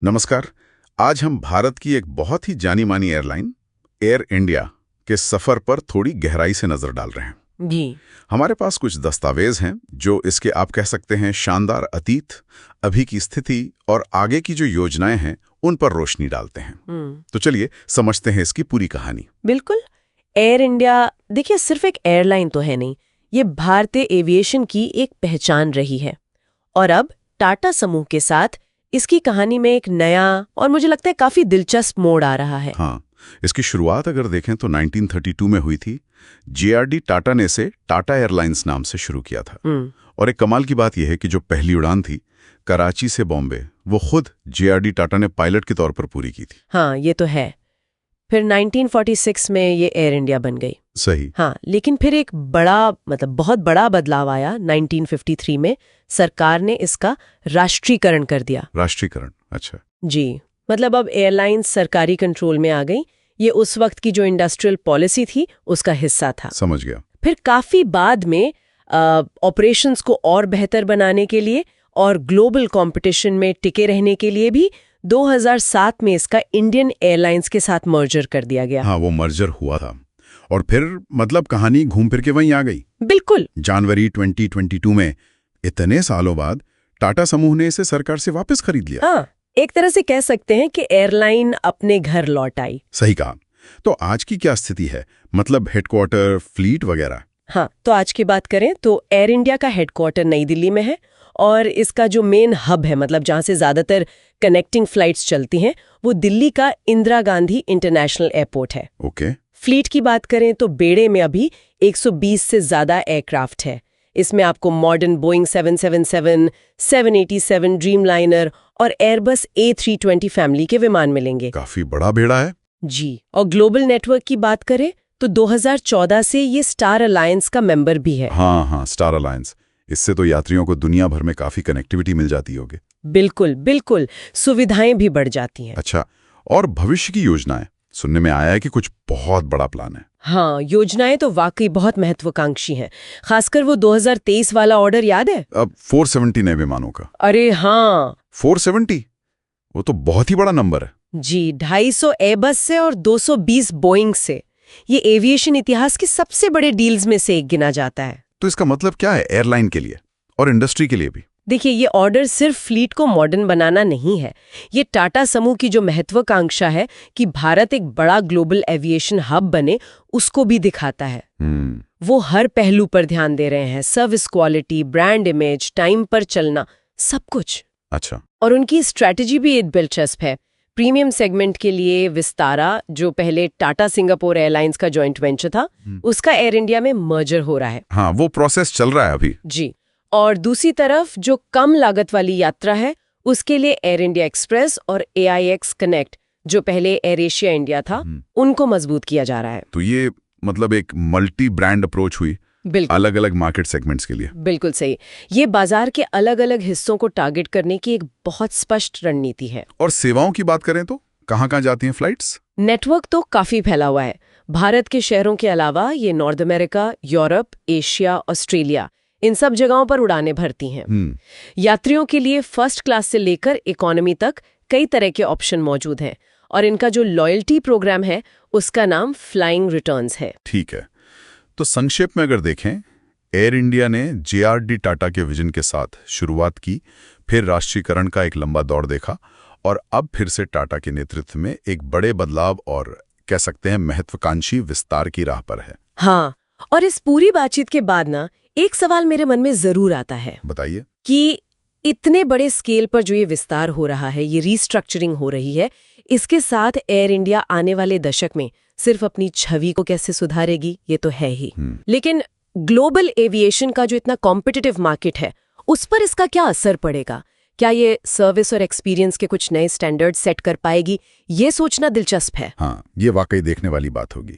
नमस्कार। आज हम भारत की एक बहुत ही जानी मानी एयरलाइन एयर इंडिया के सफर पर थोड़ी गहराई से नजर डाल रहे हैं। जी। हमारे पास कुछ दस्तावेज हैं जो इसके आप कह सकते हैं शानदार अतीत, अभी की स्थिति और आगे की जो योजनाएं हैं उन पर रोशनी डालते हैं। तो चलिए समझते हैं इसकी पूरी कहानी। बिल्कुल। एयर इंडिया देखिए सिर्फ एक एयरलाइन तो है नहीं, ये भारतीय एविएशन की एक पहचान रही है। और अब टाटा समूह के साथ इसकी कहानी में एक नया और मुझे लगता है काफी दिलचस्प मोड़ आ रहा है। हाँ, इसकी शुरुआत अगर देखें तो 1932 में हुई थी। जेआरडी टाटा ने इसे टाटा एयरलाइंस नाम से शुरू किया था। और एक कमाल की बात यह है कि जो पहली उड़ान थी कराची से बॉम्बे, वो खुद जेआरडी टाटा ने पायलट के तौर पर पूरी की थी। हाँ, ये तो है। फिर 1946 में ये एयर इंडिया बन गई। सही। हाँ, लेकिन फिर एक बहुत बड़ा बदलाव आया 1953 में। सरकार ने इसका राष्ट्रीयकरण कर दिया। राष्ट्रीयकरण, अच्छा। जी, मतलब अब एयरलाइंस सरकारी कंट्रोल में आ गई। ये उस वक्त की जो इंडस्ट्रियल पॉलिसी थी उसका हिस्सा था। समझ गया। फिर काफी बाद में ऑपरेशंस को और बेहतर बनाने के लिए और ग्लोबल कंपटीशन में टिके रहने के लिए भी 2007 में इसका इंडियन एयरलाइंस के साथ मर्जर कर दिया गया। हाँ, वो मर्जर हुआ था और फिर मतलब कहानी घूम फिर के वहीं आ गई। बिल्कुल। जनवरी 2022 में इतने सालों बाद टाटा समूह ने इसे सरकार से वापस खरीद लिया। हाँ, एक तरह से कह सकते हैं कि एयरलाइन अपने घर लौट आई। सही कहा। तो आज की क्या स्थिति है, मतलब हेडक्वार्टर, फ्लीट वगैरह? हाँ, तो आज की बात करें तो एयर इंडिया का हेडक्वार्टर नई दिल्ली में है और इसका जो मेन हब है, मतलब जहां से ज्यादातर कनेक्टिंग फ्लाइट्स चलती हैं, वो दिल्ली का इंदिरा गांधी इंटरनेशनल एयरपोर्ट है। ओके। फ्लीट की बात करें तो बेड़े में अभी 120 से ज्यादा एयरक्राफ्ट है। इसमें आपको मॉडर्न बोइंग 777, 787 ड्रीमलाइनर और एयरबस A320 फैमिली के विमान मिलेंगे। काफी बड़ा बेड़ा है। जी, और ग्लोबल नेटवर्क की बात करें तो 2014 से ये स्टार अलायंस का मेंबर भी है। हाँ, स्टार अलायंस। इससे तो यात्रियों को दुनिया भर में काफी कनेक्टिविटी मिल जाती होगी। बिल्कुल बिल्कुल, सुविधाएं भी बढ़ जाती हैं। अच्छा, और भविष्य की योजनाएं? सुनने में आया है कि कुछ बहुत बड़ा प्लान है। हाँ, योजनाएं तो वाकई बहुत महत्वाकांक्षी हैं। खासकर वो 2023 वाला ऑर्डर याद है? अब 470 नए विमानों का। अरे हाँ, 470, वो तो बहुत ही बड़ा नंबर है। जी, 250 एयरबस से और 220 बोइंग से। ये एविएशन इतिहास के सबसे बड़े डील्स में से एक गिना जाता है। तो इसका मतलब क्या है एयरलाइन के लिए और इंडस्ट्री के लिए भी? देखिए, ये ऑर्डर सिर्फ फ्लीट को मॉडर्न बनाना नहीं है। ये टाटा समूह की जो महत्वाकांक्षा है कि भारत एक बड़ा ग्लोबल एविएशन हब बने, उसको भी दिखाता है। वो हर पहलू पर ध्यान दे रहे हैं, service quality, brand image, time पर चलना, सब कुछ। अच्छा। और उनकी स्ट्रैटेजी भी एक दिलचस्प है। प्रीमियम सेगमेंट के लिए विस्तारा, जो पहले टाटा सिंगापुर एयरलाइंस का जॉइंट वेंचर था, उसका एयर इंडिया में मर्जर हो रहा है। हाँ, वो प्रोसेस चल रहा है अभी। जी, और दूसरी तरफ जो कम लागत वाली यात्रा है, उसके लिए एयर इंडिया एक्सप्रेस और AIX कनेक्ट, जो पहले एयर एशिया इंडिया था, उनको मजबूत किया जा रहा है। तो ये मतलब एक मल्टी ब्रांड अप्रोच हुई, बिल्कुल अलग अलग मार्केट सेगमेंट्स के लिए। बिल्कुल सही। ये बाजार के अलग अलग हिस्सों को टारगेट करने की एक बहुत स्पष्ट रणनीति है। और सेवाओं की बात करें तो कहाँ कहाँ जाती हैं फ्लाइट्स? नेटवर्क तो काफी फैला हुआ है। भारत के शहरों के अलावा ये north America, Europe, Asia, Australia, इन सब जगहों पर उड़ानें भरती हैं। यात्रियों के लिए फर्स्ट क्लास से लेकर इकोनॉमी तक कई तरह के ऑप्शन मौजूद हैं और इनका जो लॉयल्टी प्रोग्राम है उसका नाम फ्लाइंग रिटर्न्स है। ठीक है, तो संक्षेप में अगर देखें, एयर इंडिया ने जेआरडी टाटा के विजन के साथ शुरुआत की, फिर राष्ट्रीयकरण का एक लंबा दौर देखा और अब फिर से टाटा के नेतृत्व में एक बड़े बदलाव और कह सकते हैं महत्वाकांक्षी विस्तार की राह पर है। हाँ, और इस पूरी बातचीत के बाद ना एक सवाल मेरे मन में जरूर आता है। बताइए। कि इतने बड़े स्केल पर जो ये विस्तार हो रहा है, ये रीस्ट्रक्चरिंग हो रही है, इसके साथ एयर इंडिया आने वाले दशक में सिर्फ अपनी छवि को कैसे सुधारेगी, ये तो है ही, लेकिन ग्लोबल एविएशन का जो इतना कॉम्पिटिटिव मार्केट है, उस पर इसका क्या असर पड़ेगा? क्या ये सर्विस और एक्सपीरियंस के कुछ नए स्टैंडर्ड सेट कर पाएगी? ये सोचना दिलचस्प है। हाँ, ये वाकई देखने वाली बात होगी।